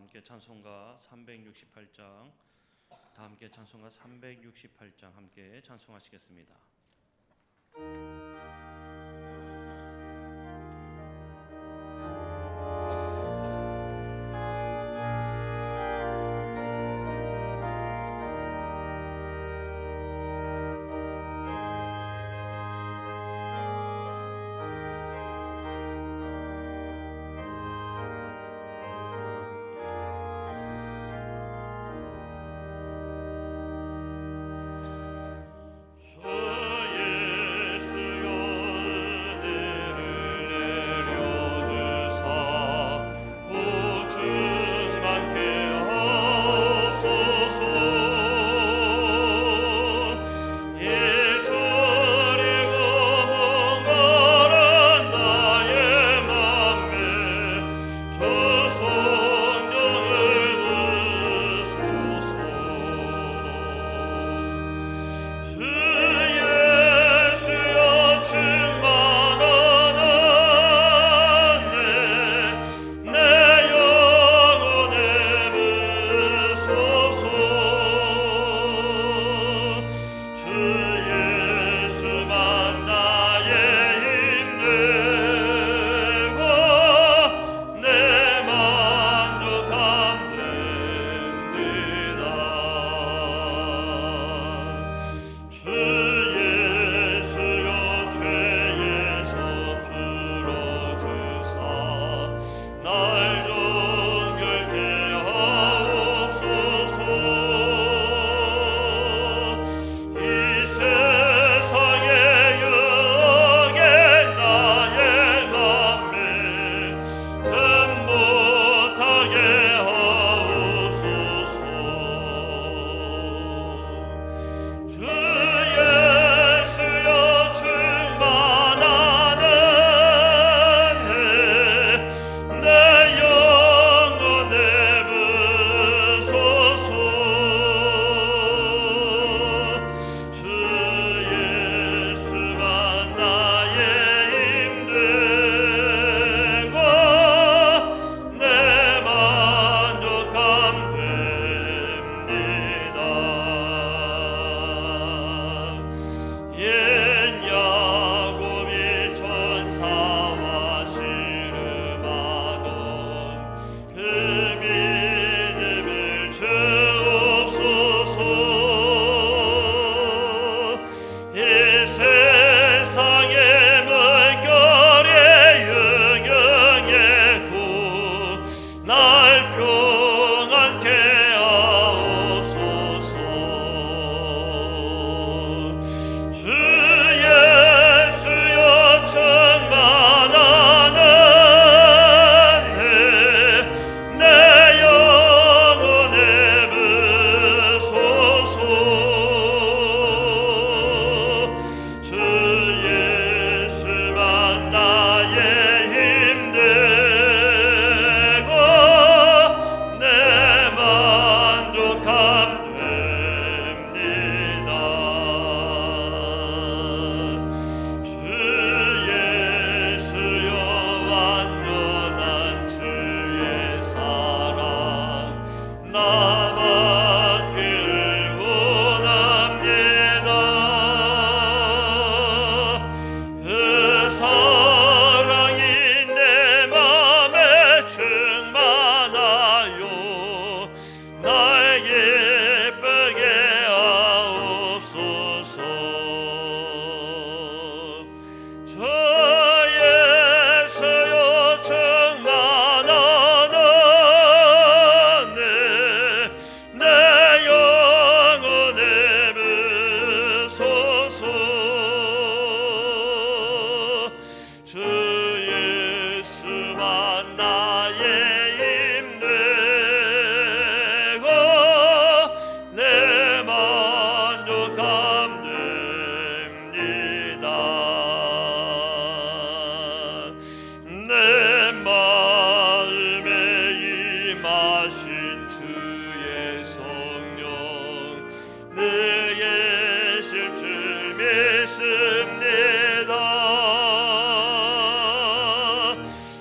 함께 찬송가 368장, 다 함께 찬송가 368장 함께 찬송하시겠습니다.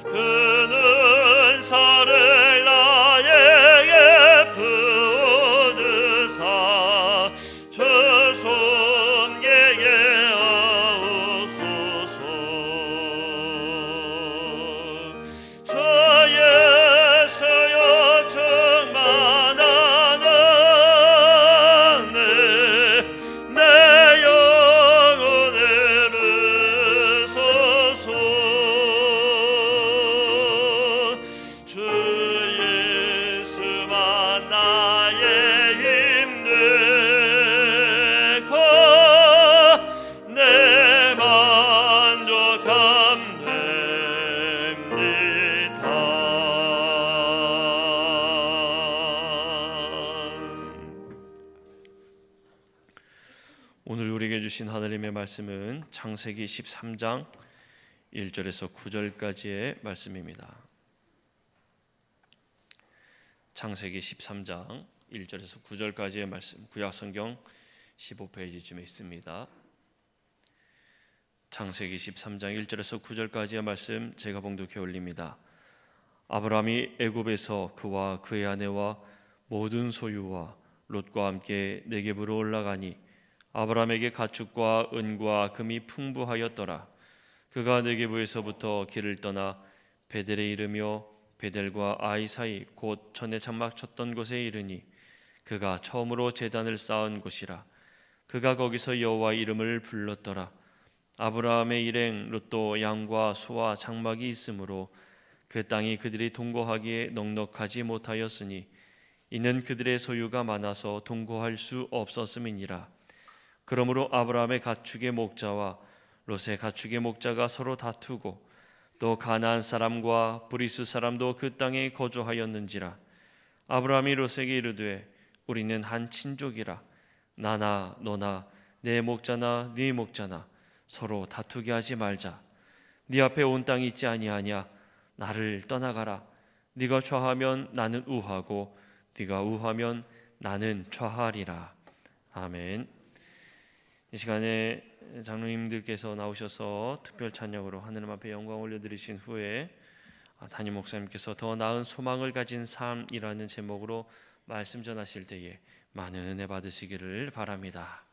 그는 살을 나의 성경에 주신 하나님의 말씀은 창세기 13장 1절에서 9절까지의 말씀입니다. 창세기 13장 1절에서 9절까지의 말씀, 구약 성경 15페이지쯤에 있습니다. 창세기 13장 1절에서 9절까지의 말씀 제가 봉독해 올립니다. 아브라함이 애굽에서 그와 그의 아내와 모든 소유와 롯과 함께 네겝으로 올라가니 아브라함에게 가축과 은과 금이 풍부하였더라. 그가 네겝에서부터 길을 떠나 베델에 이르며 베델과 아이 사이 곧 전에 장막 쳤던 곳에 이르니 그가 처음으로 제단을 쌓은 곳이라. 그가 거기서 여호와의 이름을 불렀더라. 아브라함의 일행 롯도 양과 소와 장막이 있으므로 그 땅이 그들이 동거하기에 넉넉하지 못하였으니 이는 그들의 소유가 많아서 동거할 수 없었음이니라. 그러므로 아브라함의 가축의 목자와 롯의 가축의 목자가 서로 다투고 또 가나안 사람과 브리스 사람도 그 땅에 거주하였는지라. 아브라함이 롯에게 이르되 우리는 한 친족이라. 나나 너나 내 목자나 네 목자나 서로 다투게 하지 말자. 네 앞에 온 땅이 있지 아니하냐. 나를 떠나가라. 네가 좌하면 나는 우하고 네가 우하면 나는 좌하리라. 아멘. 이 시간에 장로님들께서 나오셔서 특별 찬양으로 하느님 앞에 영광 올려드리신 후에 담임 목사님께서 더 나은 소망을 가진 삶이라는 제목으로 말씀 전하실 때에 많은 은혜 받으시기를 바랍니다.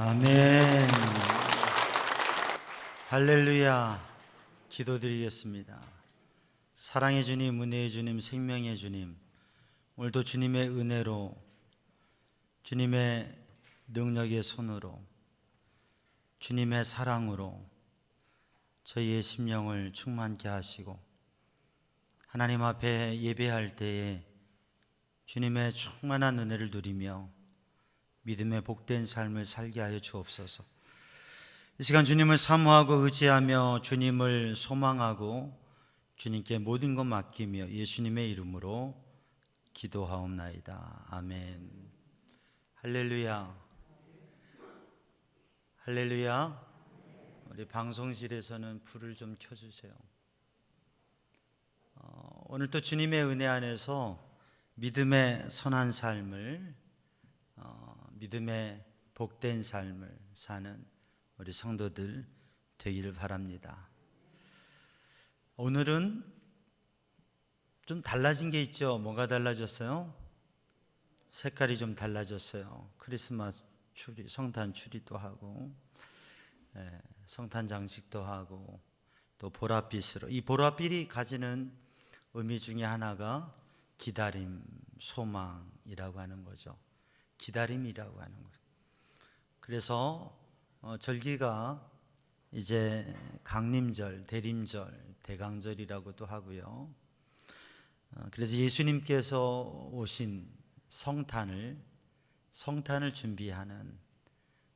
아멘. 할렐루야. 기도드리겠습니다. 사랑의 주님, 은혜의 주님, 생명의 주님, 오늘도 주님의 은혜로, 주님의 능력의 손으로, 주님의 사랑으로 저희의 심령을 충만케 하시고, 하나님 앞에 예배할 때에 주님의 충만한 은혜를 누리며 믿음의 복된 삶을 살게 하여 주옵소서. 이 시간 주님을 사모하고 의지하며 주님을 소망하고 주님께 모든 것 맡기며 예수님의 이름으로 기도하옵나이다. 아멘. 할렐루야. 할렐루야. 우리 방송실에서는 불을 좀 켜주세요. 오늘 또 주님의 은혜 안에서 믿음의 선한 삶을, 믿음의 복된 삶을 사는 우리 성도들 되기를 바랍니다. 오늘은 좀 달라진 게 있죠. 뭐가 달라졌어요? 색깔이 좀 달라졌어요. 크리스마스 추리, 성탄 추리도 하고, 성탄 장식도 하고, 또 보랏빛으로, 이 보랏빛이 가지는 의미 중에 하나가 기다림, 소망이라고 하는 거죠. 기다림이라고 하는 거죠. 그래서 절기가 이제 강림절, 대림절, 대강절이라고도 하고요. 그래서 예수님께서 오신 성탄을 준비하는,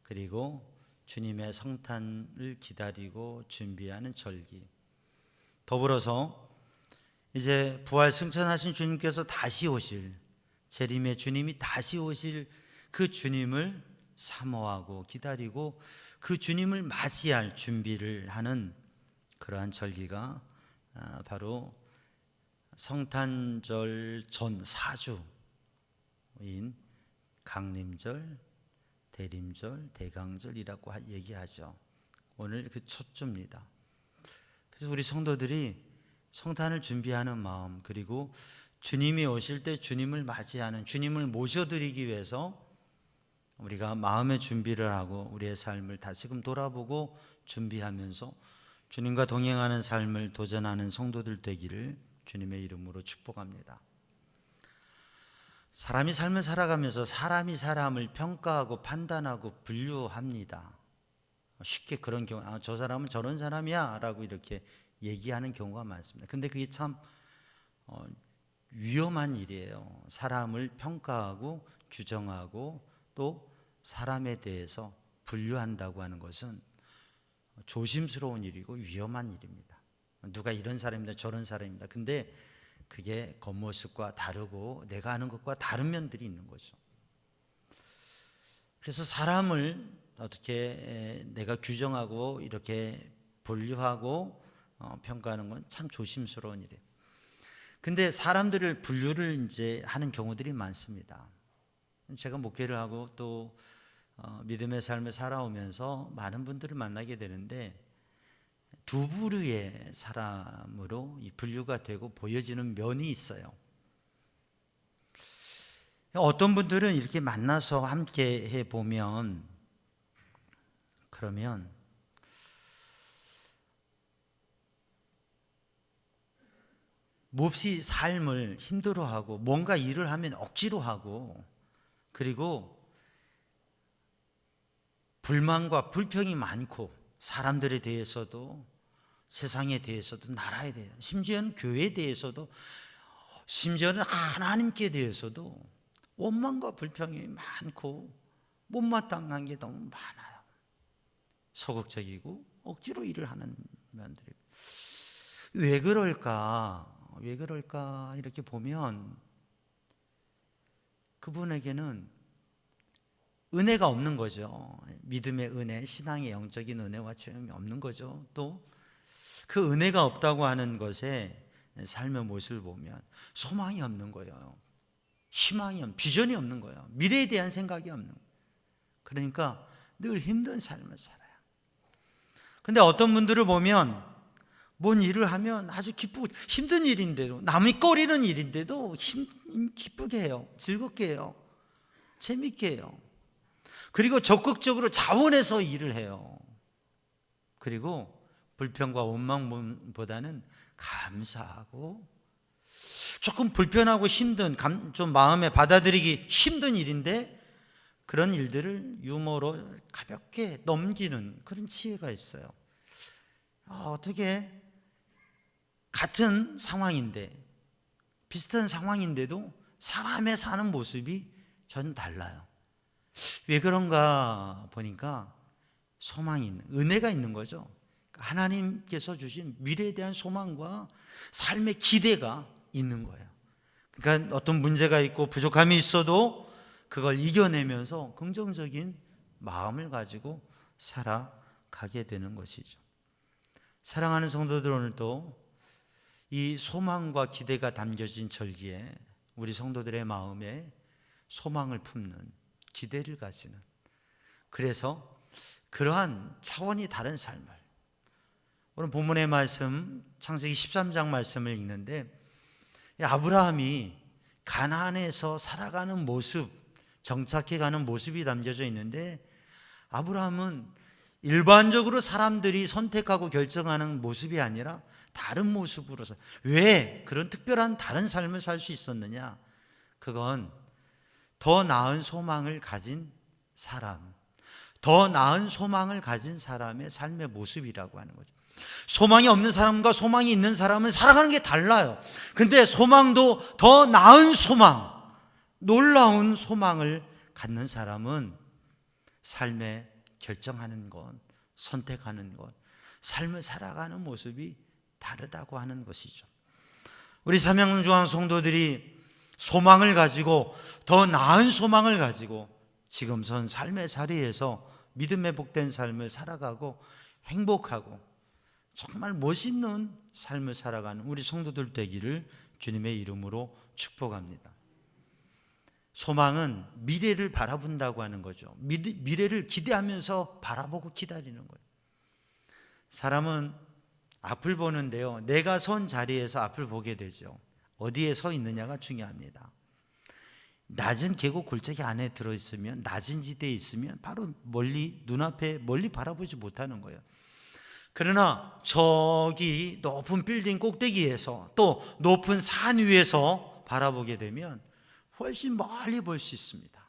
그리고 주님의 성탄을 기다리고 준비하는 절기. 더불어서 이제 부활 승천하신 주님께서 다시 오실, 재림의 주님이 다시 오실 그 주님을 사모하고 기다리고 그 주님을 맞이할 준비를 하는 그러한 절기가 바로 성탄절 전 4주인 강림절, 대림절, 대강절이라고 얘기하죠. 오늘 그 첫 주입니다. 그래서 우리 성도들이 성탄을 준비하는 마음, 그리고 주님이 오실 때 주님을 맞이하는, 주님을 모셔드리기 위해서 우리가 마음의 준비를 하고 우리의 삶을 다시금 돌아보고 준비하면서 주님과 동행하는 삶을 도전하는 성도들 되기를 주님의 이름으로 축복합니다. 사람이 삶을 살아가면서 사람이 사람을 평가하고 판단하고 분류합니다. 쉽게 그런 경우, 저 사람은 저런 사람이야 라고 이렇게 얘기하는 경우가 많습니다. 근데 그게 참 위험한 일이에요. 사람을 평가하고 규정하고 또 사람에 대해서 분류한다고 하는 것은 조심스러운 일이고 위험한 일입니다. 누가 이런 사람입니다, 저런 사람입니다. 근데 그게 겉모습과 다르고 내가 아는 것과 다른 면들이 있는 거죠. 그래서 사람을 어떻게 내가 규정하고 이렇게 분류하고 평가하는 건 참 조심스러운 일이에요. 근데 사람들을 분류를 이제 하는 경우들이 많습니다. 제가 목회를 하고 또 믿음의 삶을 살아오면서 많은 분들을 만나게 되는데 두 부류의 사람으로 이 분류가 되고 보여지는 면이 있어요. 어떤 분들은 이렇게 만나서 함께 해보면, 그러면 몹시 삶을 힘들어하고 뭔가 일을 하면 억지로 하고, 그리고 불만과 불평이 많고 사람들에 대해서도 세상에 대해서도 나라에 대해서 심지어는 교회에 대해서도 심지어는 하나님께 대해서도 원망과 불평이 많고 못마땅한 게 너무 많아요. 소극적이고 억지로 일을 하는 면들이. 왜 그럴까 이렇게 보면 그분에게는 은혜가 없는 거죠. 믿음의 은혜, 신앙의 영적인 은혜와 체험이 없는 거죠. 또 그 은혜가 없다고 하는 것에 삶의 모습을 보면 소망이 없는 거예요. 희망이 없는, 비전이 없는 거예요. 미래에 대한 생각이 없는 거예요. 그러니까 늘 힘든 삶을 살아요. 근데 어떤 분들을 보면 뭔 일을 하면 아주 기쁘고, 힘든 일인데도, 남이 꺼리는 일인데도 기쁘게 해요. 즐겁게 해요. 재밌게 해요. 그리고 적극적으로 자원해서 일을 해요. 그리고 불평과 원망보다는 감사하고, 조금 불편하고 힘든, 좀 마음에 받아들이기 힘든 일인데 그런 일들을 유머로 가볍게 넘기는 그런 지혜가 있어요. 어떻게 같은 상황인데, 비슷한 상황인데도 사람의 사는 모습이 전 달라요. 왜 그런가 보니까 소망이 있는, 은혜가 있는 거죠. 하나님께서 주신 미래에 대한 소망과 삶의 기대가 있는 거예요. 그러니까 어떤 문제가 있고 부족함이 있어도 그걸 이겨내면서 긍정적인 마음을 가지고 살아가게 되는 것이죠. 사랑하는 성도들, 오늘도 이 소망과 기대가 담겨진 절기에 우리 성도들의 마음에 소망을 품는, 기대를 가지는, 그래서 그러한 차원이 다른 삶을, 오늘 본문의 말씀 창세기 13장 말씀을 읽는데 아브라함이 가나안에서 살아가는 모습, 정착해가는 모습이 담겨져 있는데, 아브라함은 일반적으로 사람들이 선택하고 결정하는 모습이 아니라 다른 모습으로서, 왜 그런 특별한 다른 삶을 살 수 있었느냐? 그건 더 나은 소망을 가진 사람, 더 나은 소망을 가진 사람의 삶의 모습이라고 하는 거죠. 소망이 없는 사람과 소망이 있는 사람은 살아가는 게 달라요. 근데 소망도 더 나은 소망, 놀라운 소망을 갖는 사람은 삶에 결정하는 것, 선택하는 것, 삶을 살아가는 모습이 다르다고 하는 것이죠. 우리 삼양중앙 성도들이 소망을 가지고, 더 나은 소망을 가지고 지금 선 삶의 자리에서 믿음에 복된 삶을 살아가고 행복하고 정말 멋있는 삶을 살아가는 우리 성도들 되기를 주님의 이름으로 축복합니다. 소망은 미래를 바라본다고 하는 거죠. 미래를 기대하면서 바라보고 기다리는 거예요. 사람은 앞을 보는데요, 내가 선 자리에서 앞을 보게 되죠. 어디에 서 있느냐가 중요합니다. 낮은 계곡 골짜기 안에 들어있으면, 낮은 지대에 있으면 바로 멀리, 눈앞에 멀리 바라보지 못하는 거예요. 그러나 저기 높은 빌딩 꼭대기에서, 또 높은 산 위에서 바라보게 되면 훨씬 멀리 볼 수 있습니다.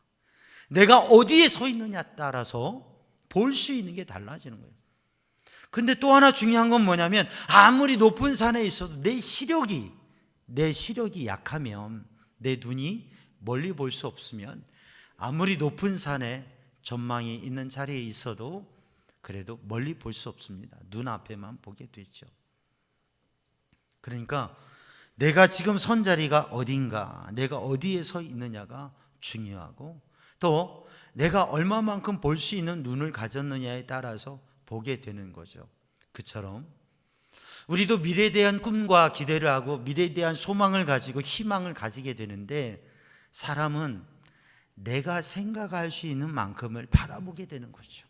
내가 어디에 서 있느냐에 따라서 볼 수 있는 게 달라지는 거예요. 근데 또 하나 중요한 건 뭐냐면, 아무리 높은 산에 있어도 내 시력이 약하면, 내 눈이 멀리 볼 수 없으면, 아무리 높은 산에 전망이 있는 자리에 있어도 그래도 멀리 볼 수 없습니다. 눈앞에만 보게 되죠. 그러니까 내가 지금 선 자리가 어딘가, 내가 어디에 서 있느냐가 중요하고, 또 내가 얼마만큼 볼 수 있는 눈을 가졌느냐에 따라서 보게 되는 거죠. 그처럼 우리도 미래에 대한 꿈과 기대를 하고 미래에 대한 소망을 가지고 희망을 가지게 되는데, 사람은 내가 생각할 수 있는 만큼을 바라보게 되는 거죠.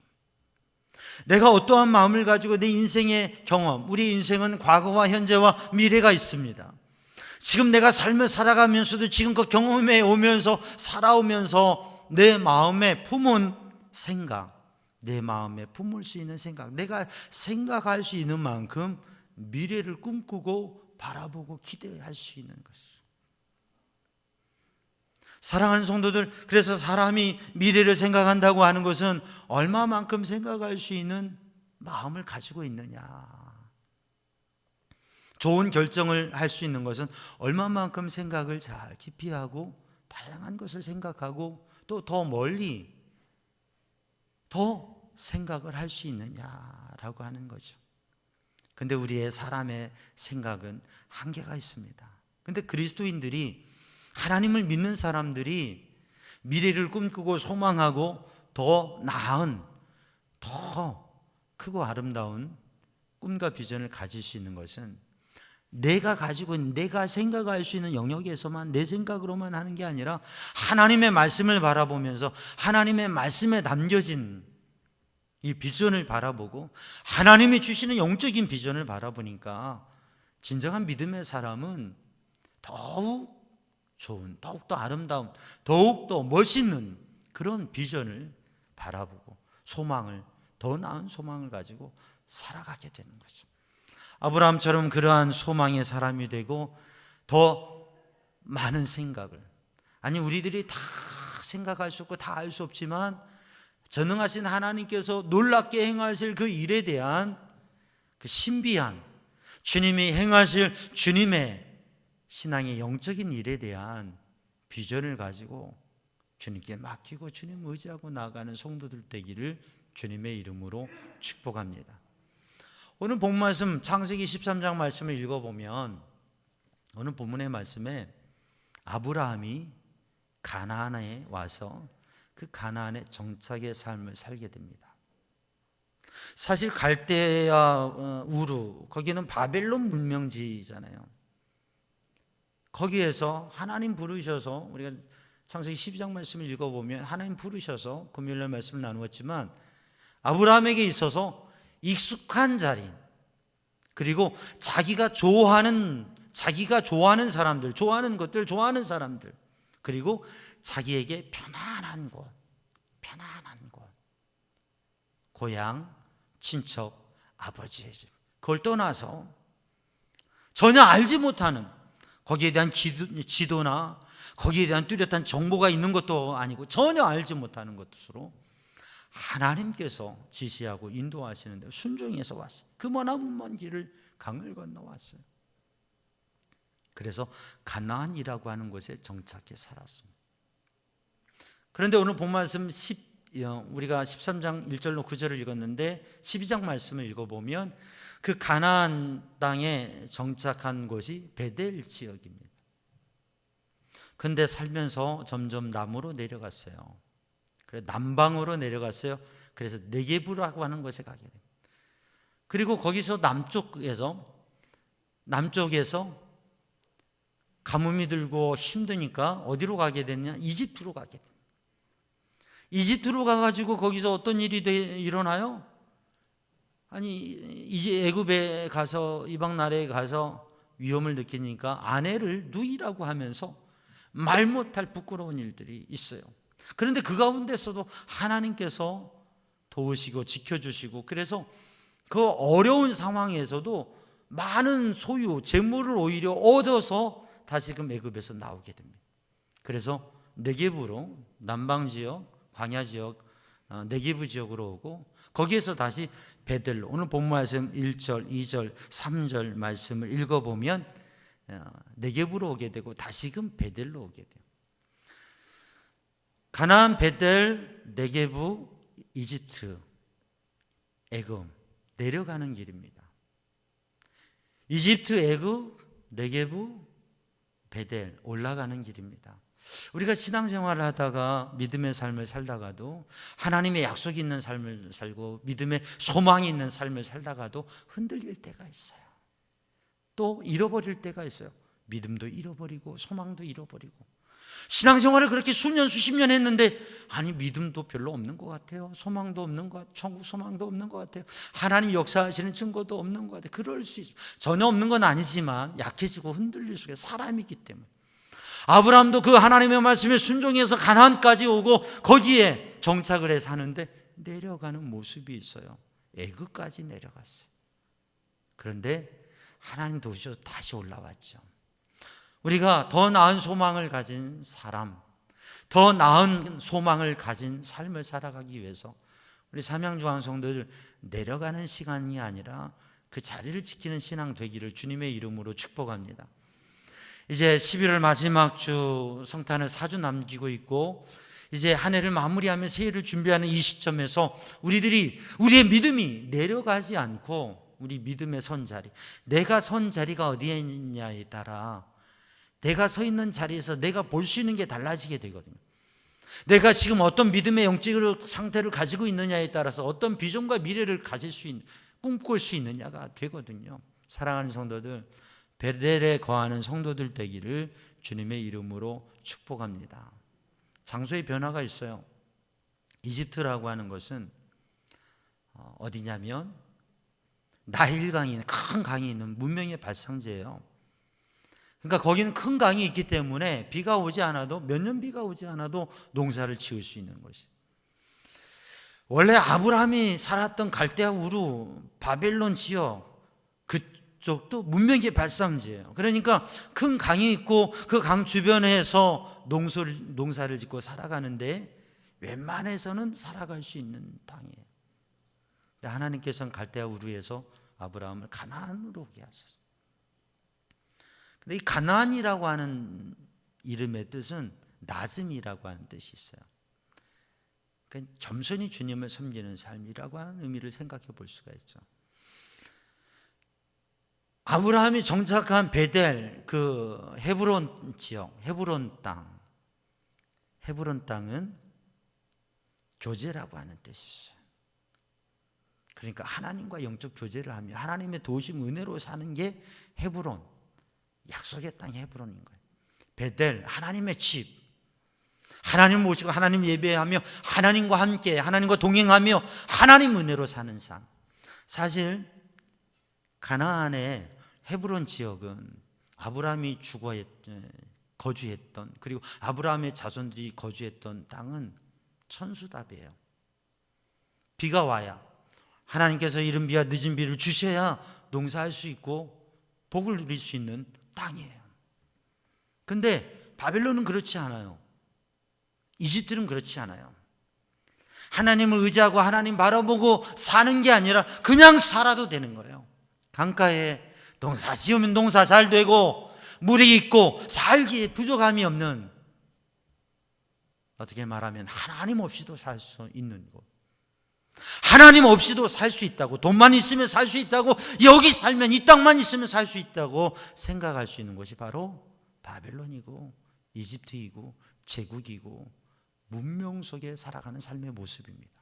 내가 어떠한 마음을 가지고 내 인생의 경험, 우리 인생은 과거와 현재와 미래가 있습니다. 지금 내가 삶을 살아가면서도 지금 그 경험에 오면서 살아오면서 내 마음에 품은 생각, 내 마음에 품을 수 있는 생각, 내가 생각할 수 있는 만큼 미래를 꿈꾸고 바라보고 기대할 수 있는 것이죠. 사랑하는 성도들, 그래서 사람이 미래를 생각한다고 하는 것은 얼마만큼 생각할 수 있는 마음을 가지고 있느냐. 좋은 결정을 할 수 있는 것은 얼마만큼 생각을 잘 깊이 하고 다양한 것을 생각하고 또 더 멀리 더 생각을 할 수 있느냐라고 하는 거죠. 근데 우리의 사람의 생각은 한계가 있습니다. 근데 그리스도인들이, 하나님을 믿는 사람들이 미래를 꿈꾸고 소망하고 더 나은, 더 크고 아름다운 꿈과 비전을 가질 수 있는 것은 내가 가지고 있는, 내가 생각할 수 있는 영역에서만, 내 생각으로만 하는 게 아니라 하나님의 말씀을 바라보면서 하나님의 말씀에 담겨진 이 비전을 바라보고 하나님이 주시는 영적인 비전을 바라보니까 진정한 믿음의 사람은 더욱 좋은, 더욱더 아름다운, 더욱더 멋있는 그런 비전을 바라보고 소망을, 더 나은 소망을 가지고 살아가게 되는 거죠. 아브라함처럼 그러한 소망의 사람이 되고 더 많은 생각을, 아니 우리들이 다 생각할 수 없고 다 알 수 없지만 전능하신 하나님께서 놀랍게 행하실 그 일에 대한 그 신비한 주님이 행하실 주님의 신앙의 영적인 일에 대한 비전을 가지고 주님께 맡기고 주님 의지하고 나아가는 성도들 되기를 주님의 이름으로 축복합니다. 오늘 본 말씀 창세기 13장 말씀을 읽어보면 오늘 본문의 말씀에 아브라함이 가나안에 와서 그 가나안의 정착의 삶을 살게 됩니다. 사실 갈대아 우르, 거기는 바벨론 문명지잖아요. 거기에서 하나님 부르셔서, 우리가 창세기 12장 말씀을 읽어보면 하나님 부르셔서 금요일날 말씀을 나누었지만 아브라함에게 있어서 익숙한 자리, 그리고 자기가 좋아하는 사람들, 좋아하는 것들, 좋아하는 사람들, 그리고 자기에게 편안한 곳, 고향, 친척, 아버지의 집, 그걸 떠나서 전혀 알지 못하는, 거기에 대한 지도나 거기에 대한 뚜렷한 정보가 있는 것도 아니고 전혀 알지 못하는 것으로 하나님께서 지시하고 인도하시는데 순종해서 왔어요. 그 먼 길을 강을 건너왔어요. 그래서 가나안이라고 하는 곳에 정착해 살았습니다. 그런데 오늘 본 말씀 우리가 13장 1절로 9절을 읽었는데 12장 말씀을 읽어보면 그 가나안 땅에 정착한 곳이 베델 지역입니다. 근데 살면서 점점 남으로 내려갔어요. 그래서 남방으로 내려갔어요. 그래서 네게브라고 하는 곳에 가게 됩니다. 그리고 거기서 남쪽에서 가뭄이 들고 힘드니까 어디로 가게 됐냐? 이집트로 가게 됩니다. 이집트로 가가지고 거기서 어떤 일이 일어나요? 아니 이제 애굽에 가서, 이방 나라에 가서 위험을 느끼니까 아내를 누이라고 하면서 말 못할 부끄러운 일들이 있어요. 그런데 그 가운데서도 하나님께서 도우시고 지켜주시고, 그래서 그 어려운 상황에서도 많은 소유, 재물을 오히려 얻어서 다시금 애굽에서 나오게 됩니다. 그래서 네게브로, 남방지역, 광야지역, 네게브 지역으로 오고, 거기에서 다시 베델로, 오늘 본 말씀 1절, 2절, 3절 말씀을 읽어보면 네게브로 오게 되고 다시금 베델로 오게 돼요. 가나안, 베델, 네게브, 이집트, 애굽 내려가는 길입니다. 이집트, 애굽, 네게브, 베델 올라가는 길입니다. 우리가 신앙생활을 하다가 믿음의 삶을 살다가도, 하나님의 약속이 있는 삶을 살고 믿음의 소망이 있는 삶을 살다가도 흔들릴 때가 있어요. 또 잃어버릴 때가 있어요. 믿음도 잃어버리고 소망도 잃어버리고. 신앙생활을 그렇게 수년 수십 년 했는데 아니 믿음도 별로 없는 것 같아요. 소망도 없는 것 같아요. 천국 소망도 없는 것 같아요. 하나님 역사하시는 증거도 없는 것 같아요. 그럴 수 있어요. 전혀 없는 건 아니지만 약해지고 흔들릴 수가 있어요. 사람이기 때문에. 아브라함도 그 하나님의 말씀에 순종해서 가나안까지 오고 거기에 정착을 해 사는데 내려가는 모습이 있어요. 애굽까지 내려갔어요. 그런데 하나님 도우셔서 다시 올라왔죠. 우리가 더 나은 소망을 가진 사람, 더 나은 소망을 가진 삶을 살아가기 위해서 우리 삼양중앙 성도들 내려가는 시간이 아니라 그 자리를 지키는 신앙 되기를 주님의 이름으로 축복합니다. 이제 11월 마지막 주 성탄을 4주 남기고 있고 이제 한 해를 마무리하며 새해를 준비하는 이 시점에서 우리의 믿음이 내려가지 않고 우리 믿음의 선 자리, 내가 선 자리가 어디에 있느냐에 따라 내가 서 있는 자리에서 내가 볼 수 있는 게 달라지게 되거든요. 내가 지금 어떤 믿음의 영적 상태를 가지고 있느냐에 따라서 어떤 비전과 미래를 꿈꿀 수 있느냐가 되거든요. 사랑하는 성도들, 베델에 거하는 성도들 되기를 주님의 이름으로 축복합니다. 장소의 변화가 있어요. 이집트라고 하는 것은 어디냐면 나일강이, 큰 강이 있는 문명의 발상지예요. 그러니까 거기는 큰 강이 있기 때문에 비가 오지 않아도, 몇 년 비가 오지 않아도 농사를 지을 수 있는 것이. 원래 아브라함이 살았던 갈대아 우루 바벨론 지역 그쪽도 문명의 발상지예요. 그러니까 큰 강이 있고 그 강 주변에서 농사를 짓고 살아가는데 웬만해서는 살아갈 수 있는 땅이에요. 하나님께서는 갈대아 우루에서 아브라함을 가나안으로 오게 하셨어요. 근데 이 가나안이라고 하는 이름의 뜻은 낮음이라고 하는 뜻이 있어요. 그러니까 겸손히 주님을 섬기는 삶이라고 하는 의미를 생각해 볼 수가 있죠. 아브라함이 정착한 베델, 그 헤브론 지역, 헤브론 땅은 교제라고 하는 뜻이 있어요. 그러니까 하나님과 영적 교제를 하며 하나님의 도우심 은혜로 사는 게 헤브론, 약속의 땅 헤브론인 거예요. 베델, 하나님의 집, 하나님 모시고 하나님 예배하며 하나님과 함께 하나님과 동행하며 하나님 은혜로 사는 삶. 사실 가나안의 헤브론 지역은 아브라함이 거주했던, 그리고 아브라함의 자손들이 거주했던 땅은 천수답이에요. 비가 와야 하나님께서 이른 비와 늦은 비를 주셔야 농사할 수 있고 복을 누릴 수 있는 땅이에요. 근데 바벨론은 그렇지 않아요. 이집트는 그렇지 않아요. 하나님을 의지하고 하나님 바라보고 사는 게 아니라 그냥 살아도 되는 거예요. 강가에 농사 지으면 농사 잘 되고 물이 있고 살기에 부족함이 없는, 어떻게 말하면 하나님 없이도 살 수 있는 곳. 하나님 없이도 살 수 있다고, 돈만 있으면 살 수 있다고, 여기 살면 이 땅만 있으면 살 수 있다고 생각할 수 있는 곳이 바로 바벨론이고 이집트이고 제국이고 문명 속에 살아가는 삶의 모습입니다.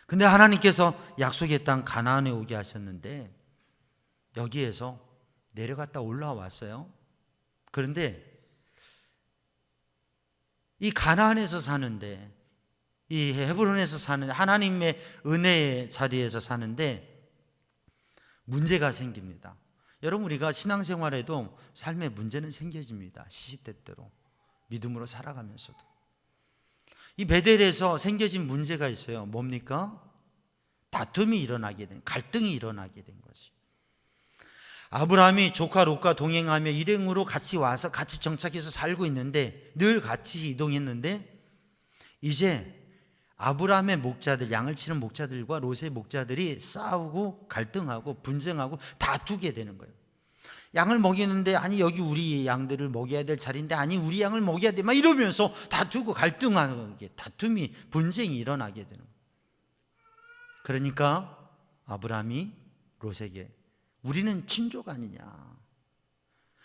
근데 하나님께서 약속의 땅 가나안에 오게 하셨는데 여기에서 내려갔다 올라왔어요. 그런데 이 가나안에서 사는데, 이 헤브론에서 사는, 하나님의 은혜의 자리에서 사는데 문제가 생깁니다. 여러분, 우리가 신앙생활에도 삶의 문제는 생겨집니다. 시시때때로 믿음으로 살아가면서도. 이 베델에서 생겨진 문제가 있어요. 뭡니까? 다툼이 일어나게 된, 갈등이 일어나게 된 것이. 아브라함이 조카 롯과 동행하며 일행으로 같이 와서 같이 정착해서 살고 있는데, 늘 같이 이동했는데, 이제 아브라함의 목자들, 양을 치는 목자들과 롯의 목자들이 싸우고 갈등하고 분쟁하고 다투게 되는 거예요. 양을 먹이는데, 아니 여기 우리 양들을 먹여야 될 자리인데, 아니 우리 양을 먹여야 돼, 막 이러면서 다투고 갈등하게, 다툼이, 분쟁이 일어나게 되는 거예요. 그러니까 아브라함이 롯에게 우리는 친족 아니냐,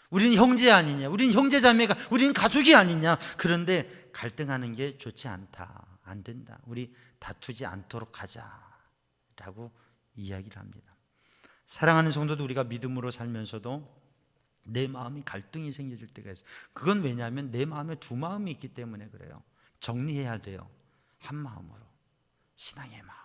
우리는 형제 아니냐, 우리는 형제자매가, 우리는 가족이 아니냐, 그런데 갈등하는 게 좋지 않다, 안 된다, 우리 다투지 않도록 하자라고 이야기를 합니다. 사랑하는 성도도 우리가 믿음으로 살면서도 내 마음이 갈등이 생겨질 때가 있어요. 그건 왜냐하면 내 마음에 두 마음이 있기 때문에 그래요. 정리해야 돼요. 한 마음으로, 신앙의 마음으로.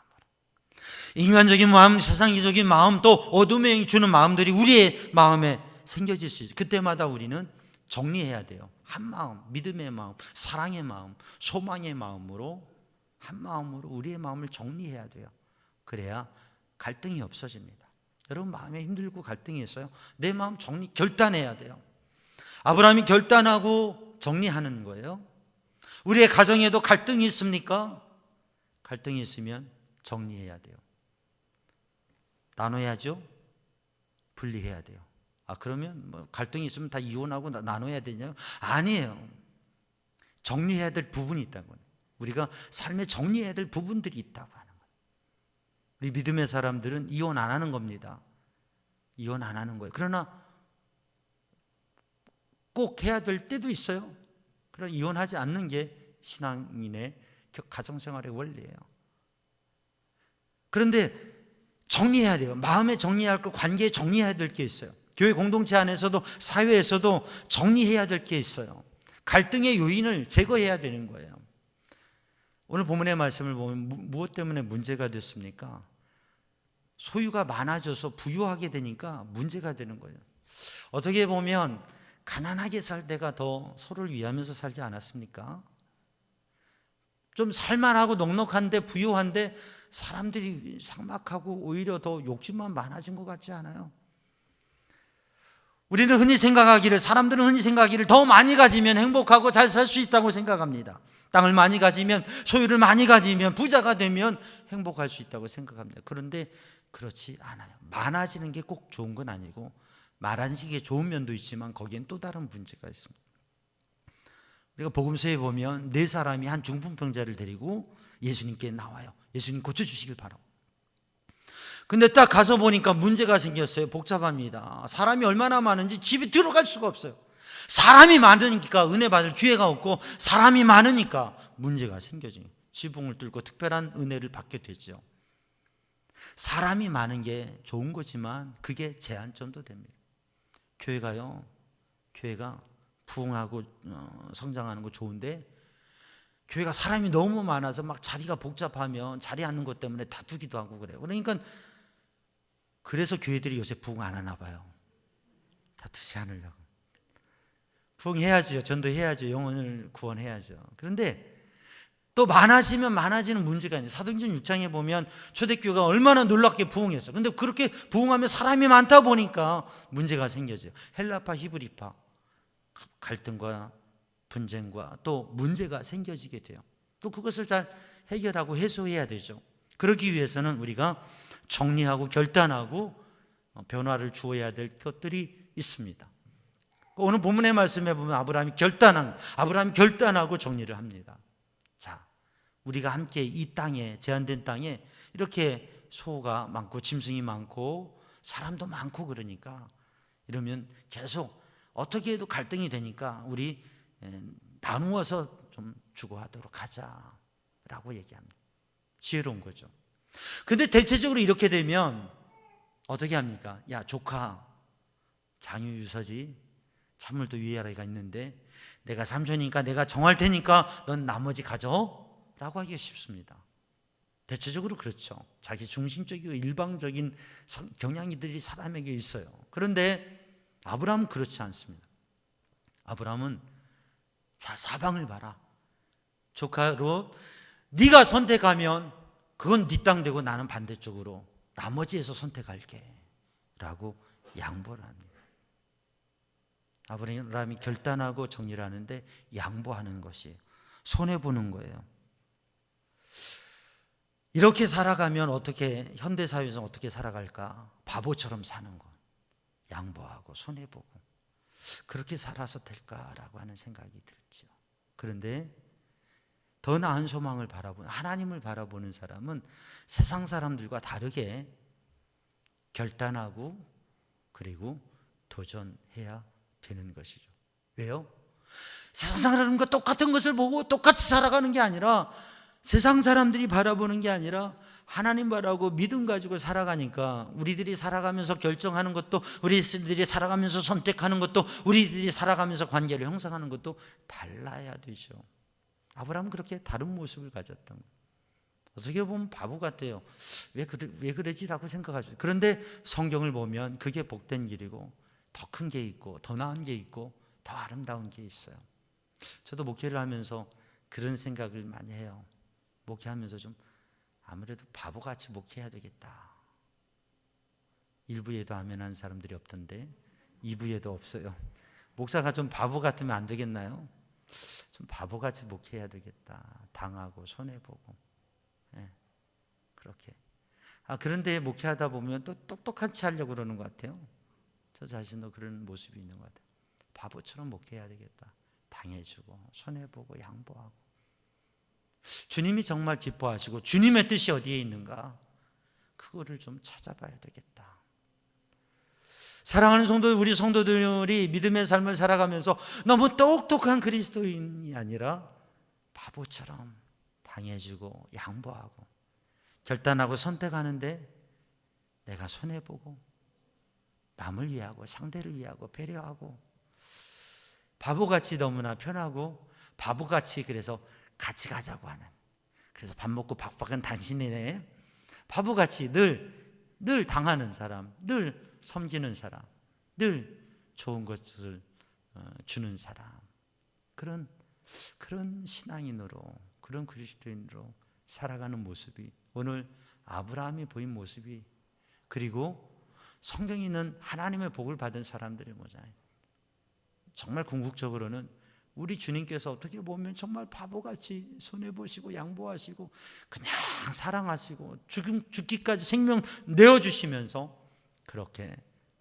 인간적인 마음, 세상적인 마음, 또 어둠에 주는 마음들이 우리의 마음에 생겨질 수 있어요. 그때마다 우리는 정리해야 돼요. 한 마음, 믿음의 마음, 사랑의 마음, 소망의 마음으로, 한 마음으로 우리의 마음을 정리해야 돼요. 그래야 갈등이 없어집니다. 여러분, 마음에 힘들고 갈등이 있어요? 내 마음 결단해야 돼요. 아브라함이 결단하고 정리하는 거예요. 우리의 가정에도 갈등이 있습니까? 갈등이 있으면 정리해야 돼요. 나눠야죠. 분리해야 돼요. 그러면 뭐 갈등이 있으면 다 이혼하고 나눠야 되냐? 아니에요. 정리해야 될 부분이 있다고. 우리가 삶에 정리해야 될 부분들이 있다고 하는 거예요. 우리 믿음의 사람들은 이혼 안 하는 겁니다. 이혼 안 하는 거예요. 그러나 꼭 해야 될 때도 있어요. 그러나 이혼하지 않는 게 신앙인의 가정생활의 원리예요. 그런데 정리해야 돼요. 마음에 정리해야 할 거, 관계에 정리해야 될 게 있어요. 교회 공동체 안에서도 사회에서도 정리해야 될 게 있어요. 갈등의 요인을 제거해야 되는 거예요. 오늘 본문의 말씀을 보면 무엇 때문에 문제가 됐습니까? 소유가 많아져서 부유하게 되니까 문제가 되는 거예요. 어떻게 보면 가난하게 살 때가 더 서로를 위하면서 살지 않았습니까? 좀 살만하고 넉넉한데 부유한데 사람들이 삭막하고 오히려 더 욕심만 많아진 것 같지 않아요? 우리는 흔히 생각하기를, 사람들은 흔히 생각하기를 더 많이 가지면 행복하고 잘 살 수 있다고 생각합니다. 땅을 많이 가지면, 소유를 많이 가지면, 부자가 되면 행복할 수 있다고 생각합니다. 그런데 그렇지 않아요. 많아지는 게 꼭 좋은 건 아니고, 많아지는 게 좋은 면도 있지만 거기엔 또 다른 문제가 있습니다. 우리가 복음서에 보면 네 사람이 한 중풍병자를 데리고 예수님께 나와요. 예수님 고쳐주시길 바라고. 근데 딱 가서 보니까 문제가 생겼어요. 복잡합니다. 사람이 얼마나 많은지 집에 들어갈 수가 없어요. 사람이 많으니까 은혜 받을 기회가 없고, 사람이 많으니까 문제가 생겨져요. 지붕을 뚫고 특별한 은혜를 받게 되죠. 사람이 많은 게 좋은 거지만 그게 제한점도 됩니다. 교회가 부흥하고 성장하는 거 좋은데, 교회가 사람이 너무 많아서 막 자리가 복잡하면 자리 앉는 것 때문에 다투기도 하고 그래요. 그러니까 그래서 교회들이 요새 부흥 안 하나 봐요. 다투지 않으려고. 부흥해야죠. 전도해야죠. 영혼을 구원해야죠. 그런데 또 많아지면 많아지는 문제가 있는데, 사도행전 6장에 보면 초대교회가 얼마나 놀랍게 부흥했어요. 그런데 그렇게 부흥하면 사람이 많다 보니까 문제가 생겨져요. 헬라파, 히브리파 갈등과 분쟁과 또 문제가 생겨지게 돼요. 또 그것을 잘 해결하고 해소해야 되죠. 그러기 위해서는 우리가 정리하고 결단하고 변화를 주어야 될 것들이 있습니다. 오늘 본문의 말씀에 보면 아브라함이 결단하고 정리를 합니다. 자, 우리가 함께 이 땅에, 제한된 땅에 이렇게 소가 많고 짐승이 많고 사람도 많고 그러니까, 이러면 계속 어떻게 해도 갈등이 되니까 우리 나누어서 좀 주고하도록 하자라고 얘기합니다. 지혜로운 거죠. 근데 대체적으로 이렇게 되면 어떻게 합니까? 야, 조카 장유유서지, 찬물도 위아래가 있는데 내가 삼촌이니까 내가 정할 테니까 넌 나머지 가져 라고 하기가 쉽습니다. 대체적으로 그렇죠. 자기 중심적이고 일방적인 경향이들이 사람에게 있어요. 그런데 아브라함은 그렇지 않습니다. 아브라함은 자, 사방을 봐라. 조카 롯, 네가 선택하면 그건 네 땅 되고 나는 반대쪽으로 나머지에서 선택할게 라고 양보를 합니다. 아브라함이 결단하고 정리를 하는데 양보하는 것이에요. 손해보는 거예요. 이렇게 살아가면 어떻게, 현대사회에서 어떻게 살아갈까? 바보처럼 사는 것, 양보하고 손해보고 그렇게 살아서 될까라고 하는 생각이 들죠. 그런데 더 나은 소망을 바라보는, 하나님을 바라보는 사람은 세상 사람들과 다르게 결단하고 그리고 도전해야 되는 것이죠. 왜요? 세상 사람과 똑같은 것을 보고 똑같이 살아가는 게 아니라, 세상 사람들이 바라보는 게 아니라 하나님 바라고 믿음 가지고 살아가니까, 우리들이 살아가면서 결정하는 것도, 우리들이 살아가면서 선택하는 것도, 우리들이 살아가면서 관계를 형성하는 것도 달라야 되죠. 아브라함은 그렇게 다른 모습을 가졌던 거예요. 어떻게 보면 바보 같아요. 왜 그러지라고 생각하죠. 그런데 성경을 보면 그게 복된 길이고, 더 큰 게 있고, 더 나은 게 있고, 더 아름다운 게 있어요. 저도 목회를 하면서 그런 생각을 많이 해요. 목회하면서 좀 아무래도 바보같이 목회해야 되겠다. 1부에도 아멘하는 사람들이 없던데 2부에도 없어요. 목사가 좀 바보 같으면 안 되겠나요? 좀 바보같이 목회해야 되겠다. 당하고 손해보고, 그렇게. 그런데 목회하다 보면 또 똑똑같이 하려고 그러는 것 같아요. 저 자신도 그런 모습이 있는 것 같아요. 바보처럼 목회해야 되겠다. 당해주고 손해보고 양보하고. 주님이 정말 기뻐하시고 주님의 뜻이 어디에 있는가, 그거를 좀 찾아봐야 되겠다. 사랑하는 성도, 우리 성도들이 믿음의 삶을 살아가면서 너무 똑똑한 그리스도인이 아니라 바보처럼 당해주고 양보하고 결단하고 선택하는데 내가 손해보고 남을 위하고 상대를 위하고 배려하고, 바보같이 너무나 편하고 바보같이 그래서 같이 가자고 하는, 그래서 밥 먹고 박박한 당신이네, 바보같이 늘 당하는 사람, 늘 섬기는 사람, 늘 좋은 것을 주는 사람, 그런 신앙인으로, 그런 그리스도인으로 살아가는 모습이 오늘 아브라함이 보인 모습이, 그리고 성경에는 하나님의 복을 받은 사람들의 모자예요. 정말 궁극적으로는 우리 주님께서 어떻게 보면 정말 바보같이 손해보시고 양보하시고 그냥 사랑하시고 죽기까지 생명 내어주시면서 그렇게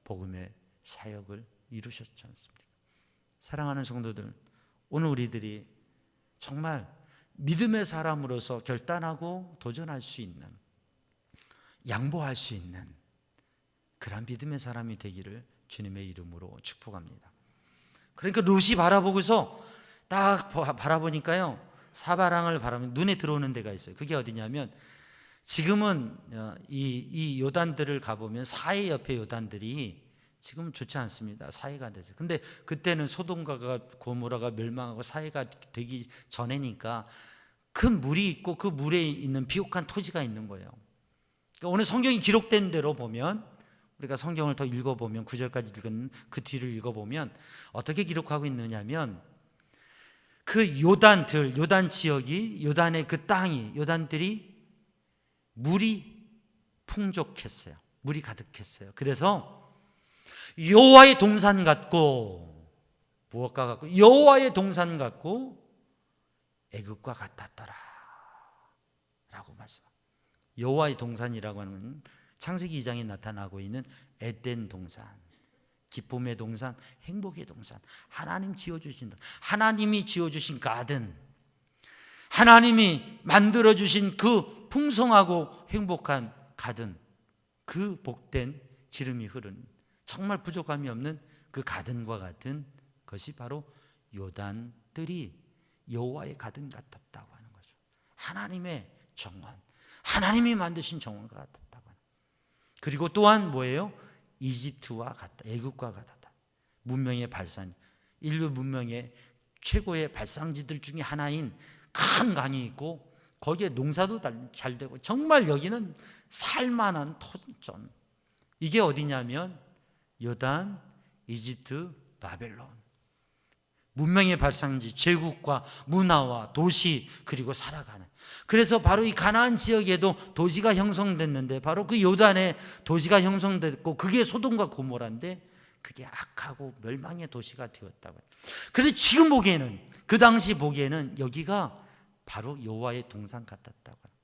복음의 사역을 이루셨지 않습니까? 사랑하는 성도들, 오늘 우리들이 정말 믿음의 사람으로서 결단하고 도전할 수 있는, 양보할 수 있는 그런 믿음의 사람이 되기를 주님의 이름으로 축복합니다. 그러니까 롯이 바라보고서 딱 바라보니까요, 사바랑을 바라보면 눈에 들어오는 데가 있어요. 그게 어디냐면, 지금은 이 요단들을 가보면 사해 옆에 요단들이 지금 좋지 않습니다. 사해가 되죠. 근데 그때는 소돔과 고모라가 멸망하고 사해가 되기 전에니까 큰 물이 있고 그 물에 있는 비옥한 토지가 있는 거예요. 그러니까 오늘 성경이 기록된 대로 보면, 우리가 성경을 더 읽어보면 9절까지 읽은 그 뒤를 읽어보면 어떻게 기록하고 있느냐면, 그 요단들, 요단 지역이, 요단의 그 땅이, 요단들이 물이 풍족했어요. 물이 가득했어요. 그래서 여호와의 동산 같고, 무엇과 같고? 여호와의 동산 같고 애굽과 같았더라 라고 말씀합니다. 여호와의 동산이라고 하는 창세기 2장에 나타나고 있는 에덴 동산, 기쁨의 동산, 행복의 동산, 하나님 지어주신, 하나님이 지어주신 가든, 하나님이 만들어주신 그 풍성하고 행복한 가든, 그 복된 기름이 흐르는 정말 부족함이 없는 그 가든과 같은 것이 바로 요단들이 여호와의 가든 같았다고 하는 거죠. 하나님의 정원, 하나님이 만드신 정원과 같았다고 하는. 그리고 또한 뭐예요? 이집트와 같다, 애굽과 같았다. 문명의 발산, 인류 문명의 최고의 발상지들 중에 하나인 큰 강이 있고 거기에 농사도 잘 되고 정말 여기는 살만한 토전. 이게 어디냐면 요단, 이집트, 바벨론. 문명의 발상지, 제국과 문화와 도시, 그리고 살아가는. 그래서 바로 이 가나안 지역에도 도시가 형성됐는데 바로 그 요단에 도시가 형성됐고 그게 소돔과 고모라인데 그게 악하고 멸망의 도시가 되었다고요. 그런데 지금 보기에는, 그 당시 보기에는 여기가 바로 여호와의 동산 같았다고요.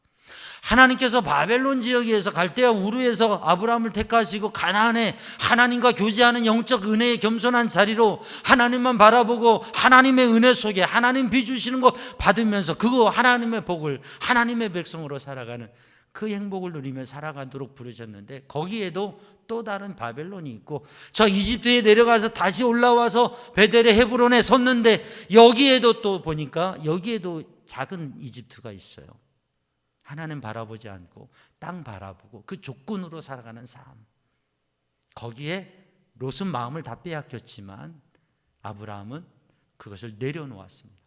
하나님께서 바벨론 지역에서 갈대아 우르에서 아브라함을 택하시고 가나안에 하나님과 교제하는 영적 은혜의 겸손한 자리로 하나님만 바라보고 하나님의 은혜 속에 하나님 빚주시는 거 받으면서 그거 하나님의 복을, 하나님의 백성으로 살아가는 그 행복을 누리며 살아가도록 부르셨는데, 거기에도 또 다른 바벨론이 있고 저 이집트에 내려가서 다시 올라와서 베델의 헤브론에 섰는데 여기에도 또 보니까 여기에도 작은 이집트가 있어요. 하나님 바라보지 않고 땅 바라보고 그 조건으로 살아가는 삶. 거기에 롯은 마음을 다 빼앗겼지만 아브라함은 그것을 내려놓았습니다.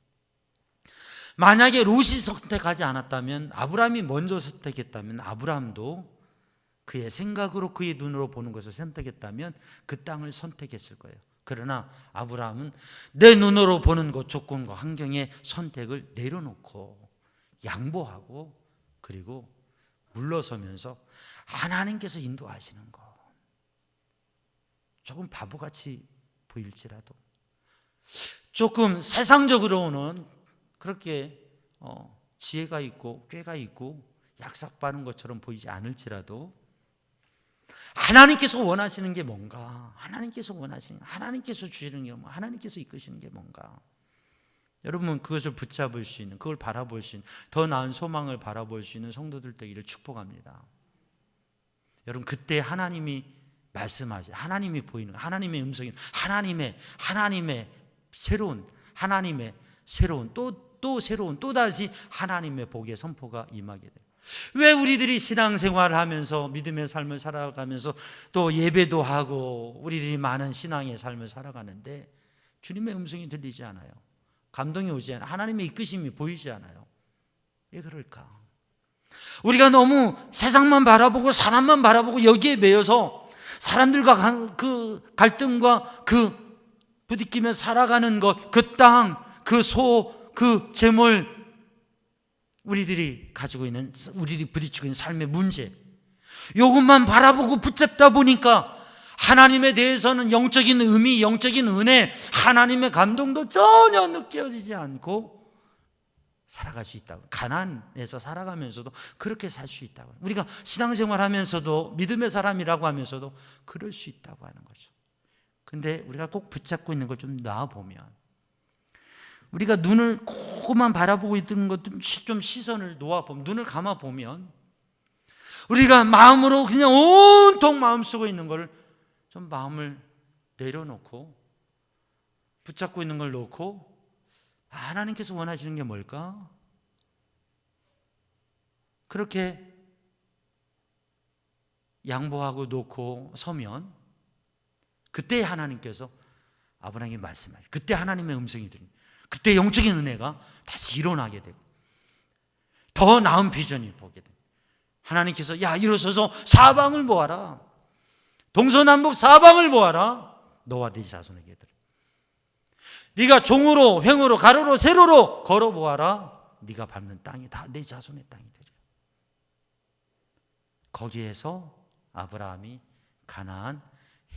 만약에 롯이 선택하지 않았다면, 아브라함이 먼저 선택했다면, 아브라함도 그의 생각으로 그의 눈으로 보는 것을 선택했다면 그 땅을 선택했을 거예요. 그러나 아브라함은 내 눈으로 보는 것, 조건과 환경의 선택을 내려놓고 양보하고 그리고 물러서면서 하나님께서 인도하시는 것, 조금 바보같이 보일지라도, 조금 세상적으로는 그렇게 지혜가 있고 꾀가 있고 약삭빠른 것처럼 보이지 않을지라도 하나님께서 원하시는 게 뭔가, 하나님께서 원하시는, 하나님께서 주시는 게 뭔가, 하나님께서 이끄시는 게 뭔가, 여러분 그것을 붙잡을 수 있는, 그걸 바라볼 수 있는, 더 나은 소망을 바라볼 수 있는 성도들 되기를 축복합니다. 여러분 그때 하나님이 말씀하시, 하나님이 보이는, 하나님의 음성이, 하나님의 새로운, 하나님의 새로운 또 새로운 또다시 하나님의 복의 선포가 임하게 돼요. 왜 우리들이 신앙생활을 하면서 믿음의 삶을 살아가면서 또 예배도 하고 우리들이 많은 신앙의 삶을 살아가는데 주님의 음성이 들리지 않아요? 감동이 오지 않아요? 하나님의 이끄심이 보이지 않아요? 왜 그럴까? 우리가 너무 세상만 바라보고 사람만 바라보고 여기에 매여서 사람들과 그 갈등과 그 부딪히며 살아가는 것, 그 땅, 그 소, 그 재물, 우리들이 부딪히고 있는 삶의 문제, 이것만 바라보고 붙잡다 보니까 하나님에 대해서는 영적인 의미, 영적인 은혜, 하나님의 감동도 전혀 느껴지지 않고 살아갈 수 있다고. 가난해서 살아가면서도 그렇게 살 수 있다고. 우리가 신앙생활 하면서도 믿음의 사람이라고 하면서도 그럴 수 있다고 하는 거죠. 근데 우리가 꼭 붙잡고 있는 걸 좀 놔보면, 우리가 눈을 그만 바라보고 있는 것도 좀 시선을 놓아보면, 눈을 감아보면 우리가 마음으로 그냥 온통 마음 쓰고 있는 걸 좀 마음을 내려놓고 붙잡고 있는 걸 놓고, 하나님께서 원하시는 게 뭘까? 그렇게 양보하고 놓고 서면 그때 하나님께서 아브라함에게 말씀하시고, 그때 하나님의 음성이 들립니다. 그때 영적인 은혜가 다시 일어나게 되고 더 나은 비전을 보게 됩니다. 하나님께서 야, 일어서서 사방을 보아라. 동서남북 사방을 보아라. 너와 네 자손에게 들어. 네가 종으로 횡으로 가로로 세로로 걸어보아라. 네가 밟는 땅이 다 내 자손의 땅이 되리라. 거기에서 아브라함이 가나안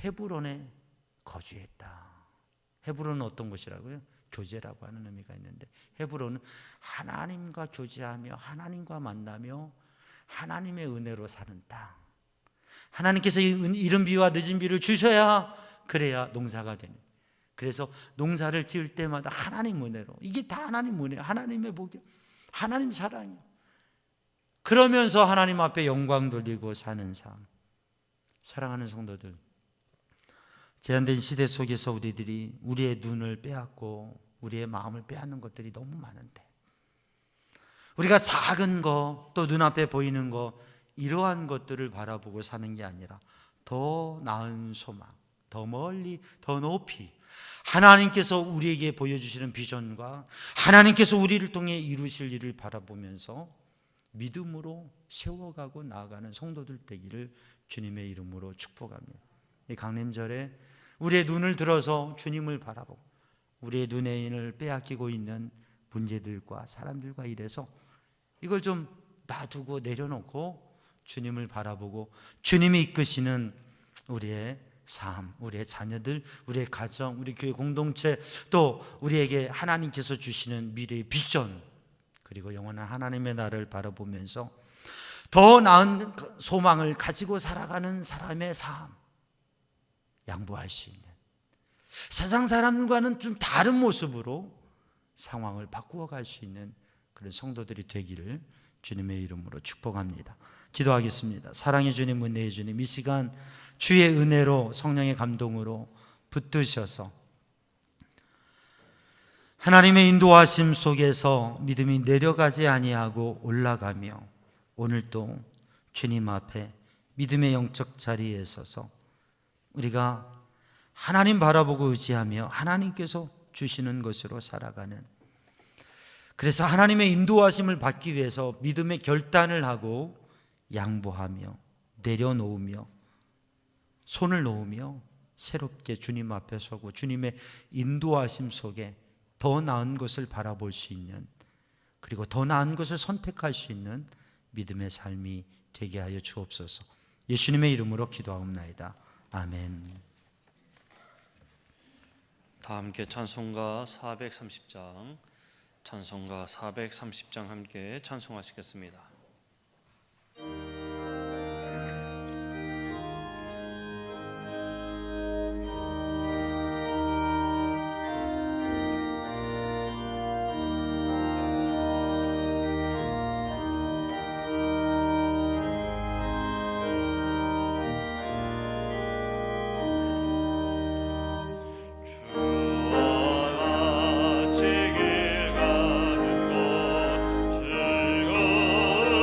헤브론에 거주했다. 헤브론은 어떤 곳이라고요? 교제라고 하는 의미가 있는데, 헤브론은 하나님과 교제하며 하나님과 만나며 하나님의 은혜로 사는 땅. 하나님께서 이른 비와 늦은 비를 주셔야 그래야 농사가 되는. 그래서 농사를 지을 때마다 하나님 은혜로, 이게 다 하나님 은혜, 하나님의 복이, 하나님 사랑이요. 그러면서 하나님 앞에 영광 돌리고 사는 삶. 사랑하는 성도들, 제한된 시대 속에서 우리들이 우리의 눈을 빼앗고 우리의 마음을 빼앗는 것들이 너무 많은데, 우리가 작은 거, 또 눈앞에 보이는 거, 이러한 것들을 바라보고 사는 게 아니라 더 나은 소망, 더 멀리, 더 높이 하나님께서 우리에게 보여주시는 비전과 하나님께서 우리를 통해 이루실 일을 바라보면서 믿음으로 세워가고 나아가는 성도들 되기를 주님의 이름으로 축복합니다. 이 강림절에 우리의 눈을 들어서 주님을 바라보고 우리의 눈을 빼앗기고 있는 문제들과 사람들과 이래서 이걸 좀 놔두고 내려놓고 주님을 바라보고 주님이 이끄시는 우리의 삶, 우리의 자녀들, 우리의 가정, 우리 교회 공동체, 또 우리에게 하나님께서 주시는 미래의 비전, 그리고 영원한 하나님의 나라를 바라보면서 더 나은 소망을 가지고 살아가는 사람의 삶, 양보할 수 있는, 세상 사람과는 좀 다른 모습으로 상황을 바꾸어 갈 수 있는 그런 성도들이 되기를 주님의 이름으로 축복합니다. 기도하겠습니다. 사랑의 주님, 은혜의 주님, 이 시간 주의 은혜로, 성령의 감동으로 붙드셔서 하나님의 인도하심 속에서 믿음이 내려가지 아니하고 올라가며, 오늘도 주님 앞에 믿음의 영적 자리에 서서 우리가 하나님 바라보고 의지하며 하나님께서 주시는 것으로 살아가는, 그래서 하나님의 인도하심을 받기 위해서 믿음의 결단을 하고 양보하며 내려놓으며 손을 놓으며 새롭게 주님 앞에 서고 주님의 인도하심 속에 더 나은 것을 바라볼 수 있는, 그리고 더 나은 것을 선택할 수 있는 믿음의 삶이 되게 하여 주옵소서. 예수님의 이름으로 기도하옵나이다. 아멘. 다 함께 찬송가 430장, 찬송가 430장 함께 찬송하시겠습니다. 주와 같이 길 가는 곳 즐거운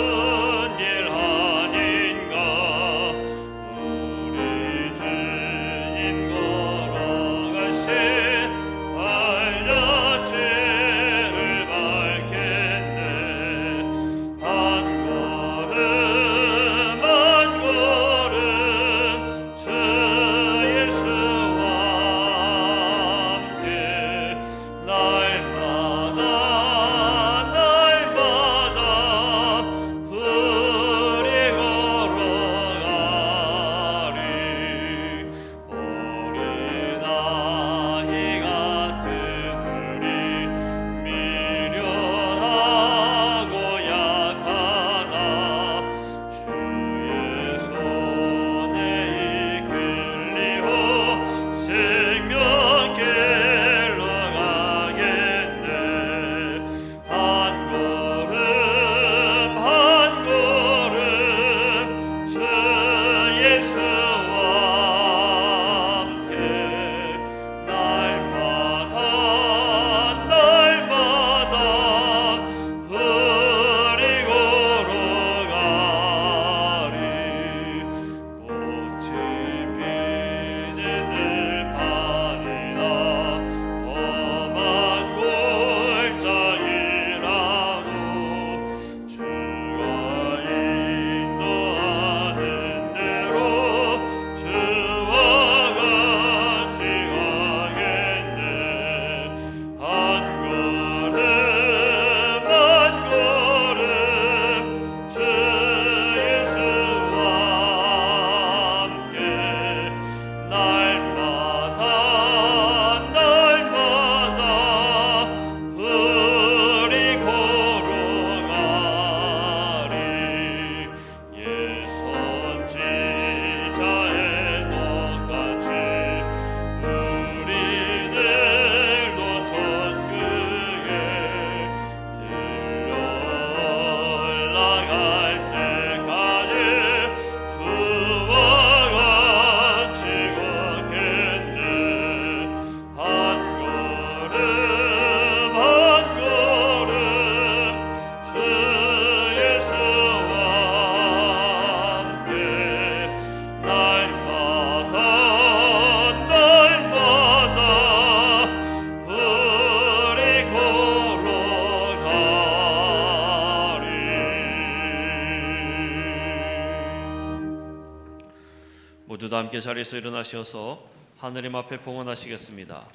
모두 다 함께 자리에서 일어나셔서 하느님 앞에 봉헌하시겠습니다.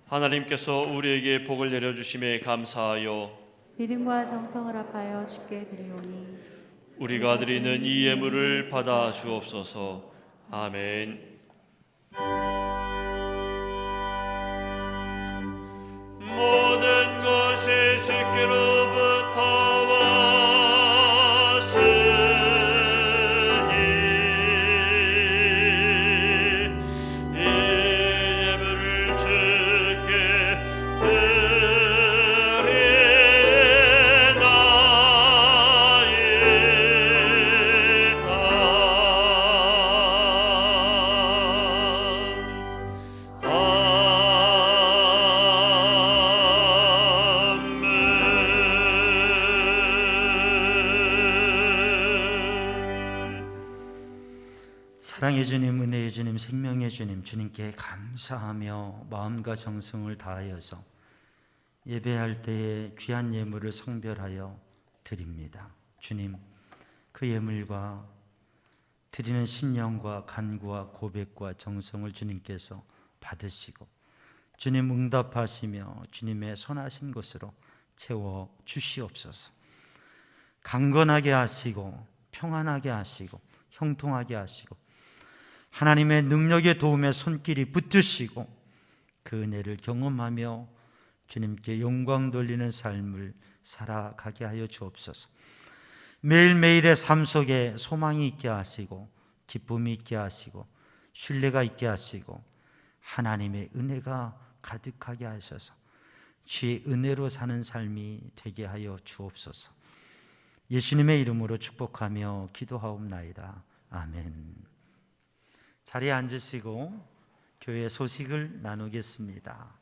하나님께서 우리에게 복을 내려주심에 감사하여 믿음과 정성을 합하여 주께 드리오니 우리가 드리는 이 예물을 받아 주옵소서. 아멘. 모든 것이 주께로부터 사랑의 주님, 은혜의 주님, 생명의 주님, 주님께 감사하며 마음과 정성을 다하여서 예배할 때에 귀한 예물을 성별하여 드립니다. 주님, 그 예물과 드리는 심령과 간구와 고백과 정성을 주님께서 받으시고 주님 응답하시며 주님의 선하신 것으로 채워 주시옵소서. 강건하게 하시고 평안하게 하시고 형통하게 하시고 하나님의 능력의 도움에 손길이 붙으시고 그 은혜를 경험하며 주님께 영광 돌리는 삶을 살아가게 하여 주옵소서. 매일매일의 삶 속에 소망이 있게 하시고 기쁨이 있게 하시고 신뢰가 있게 하시고 하나님의 은혜가 가득하게 하셔서 주의 은혜로 사는 삶이 되게 하여 주옵소서. 예수님의 이름으로 축복하며 기도하옵나이다. 아멘. 자리에 앉으시고 교회 소식을 나누겠습니다.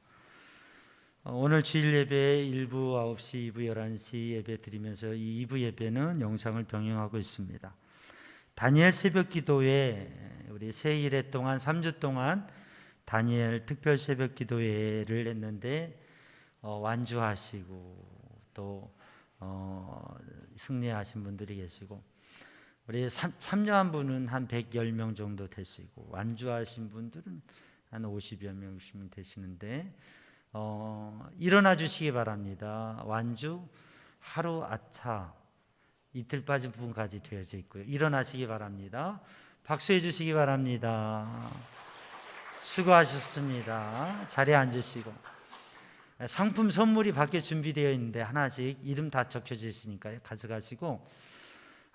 오늘 주일 예배 1부 9시, 2부 11시 예배 드리면서 이 2부 예배는 영상을 병행하고 있습니다. 다니엘 새벽 기도회, 우리 새 일회 동안 3주 동안 다니엘 특별 새벽 기도회를 했는데 완주하시고 또 승리하신 분들이 계시고 우리 참여한 분은 한 110명 정도 되시고 완주하신 분들은 한 50여 명, 60명 되시는데 일어나 주시기 바랍니다. 완주 하루 아차 이틀 빠진 부분까지 되어져 있고요. 일어나시기 바랍니다. 박수해 주시기 바랍니다. 수고하셨습니다. 자리에 앉으시고 상품 선물이 밖에 준비되어 있는데 하나씩 이름 다 적혀져 있으니까 가져가시고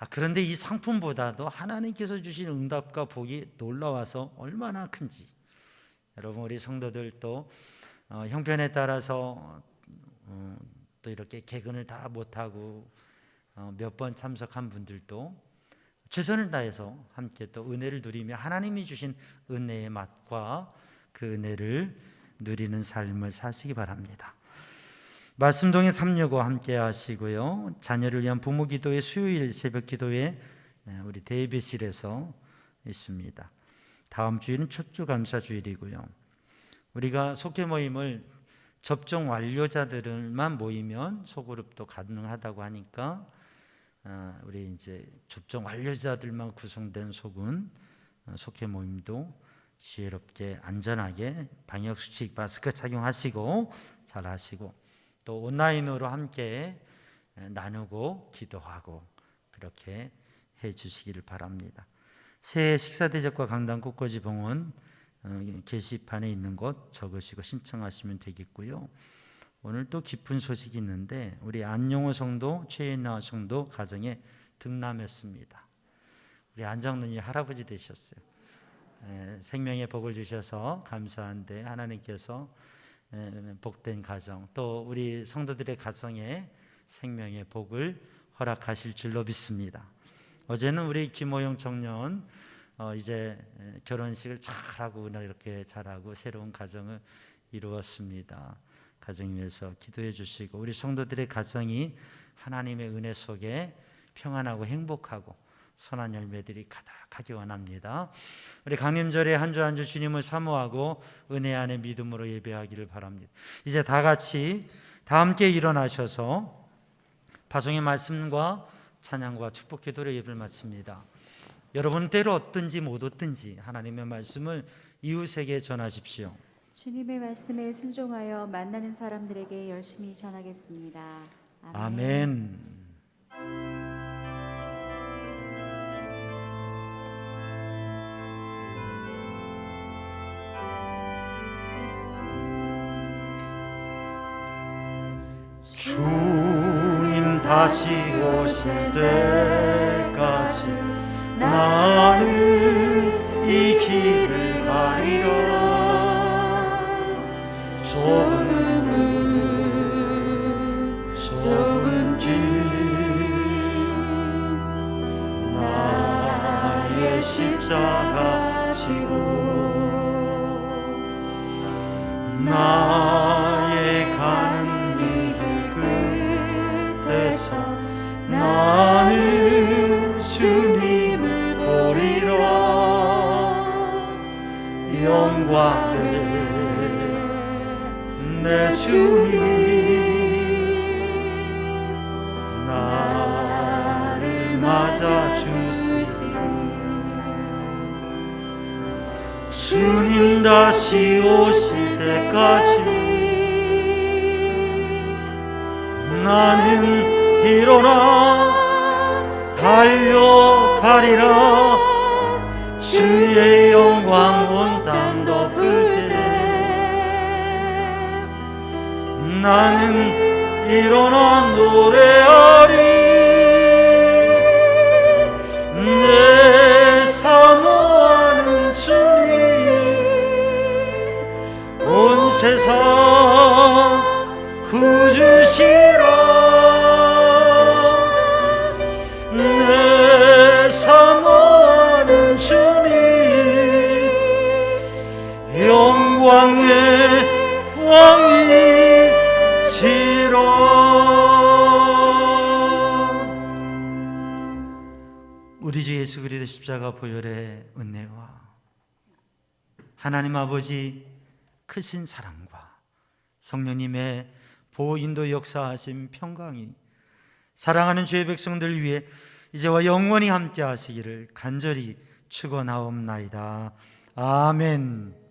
그런데 이 상품보다도 하나님께서 주신 응답과 복이 놀라워서 얼마나 큰지 여러분 우리 성도들도 형편에 따라서 또 이렇게 개근을 다 못하고 몇 번 참석한 분들도 최선을 다해서 함께 또 은혜를 누리며 하나님이 주신 은혜의 맛과 그 은혜를 누리는 삶을 사시기 바랍니다. 말씀동의 365 함께 하시고요. 자녀를 위한 부모 기도회 수요일 새벽 기도회 우리 대비실에서 있습니다. 다음 주일은 첫주 감사 주일이고요. 우리가 속회 모임을 접종 완료자들만 모이면 소그룹도 가능하다고 하니까 우리 이제 접종 완료자들만 구성된 속회 모임도 지혜롭게 안전하게 방역 수칙 마스크 착용하시고 잘 하시고 또 온라인으로 함께 나누고 기도하고 그렇게 해 주시기를 바랍니다. 새해 식사 대접과 강단 꽃꽂이 봉헌 게시판에 있는 것 적으시고 신청하시면 되겠고요. 오늘 또 기쁜 소식이 있는데 우리 안용호 성도, 최인나 성도 가정에 등남했습니다. 우리 안장로님 할아버지 되셨어요. 생명의 복을 주셔서 감사한데 하나님께서 복된 가정 또 우리 성도들의 가정에 생명의 복을 허락하실 줄로 믿습니다. 어제는 우리 김호영 청년 이제 결혼식을 잘하고 이렇게 잘하고 새로운 가정을 이루었습니다. 가정 위해서 기도해 주시고 우리 성도들의 가정이 하나님의 은혜 속에 평안하고 행복하고 선한 열매들이 가득하기 원합니다. 우리 강림절에 한 주 한 주 주님을 사모하고 은혜 안에 믿음으로 예배하기를 바랍니다. 이제 다 같이 다 함께 일어나셔서 파송의 말씀과 찬양과 축복 기도로 예배를 마칩니다. 여러분 때로 얻든지 못 얻든지 하나님의 말씀을 이웃에게 전하십시오. 주님의 말씀에 순종하여 만나는 사람들에게 열심히 전하겠습니다. 아멘. 주님 다시 오실 때까지 나는 이 길을 가리라. 좁은 길 나의 십자가 지고 나의 가는 길 끝에서 나는 주님을 보리라. 영광의 내 주님 나를 맞아주시니 주님 다시 오실 때까지 나는 일어나 달려가리라. 주의 영광 온 땅 덮을 때 나는 일어나 노래하리. 내 사모하는 주님 온 세상 구주시라. 내 사모하는 주님 영광의 왕이시라. 우리 주 예수 그리스도 십자가 보혈의 은혜와 하나님 아버지 크신 사랑과 성령님의 보호 인도 역사하심 평강이 사랑하는 주의 백성들 위해 이제와 영원히 함께 하시기를 간절히 축원하옵나이다. 아멘.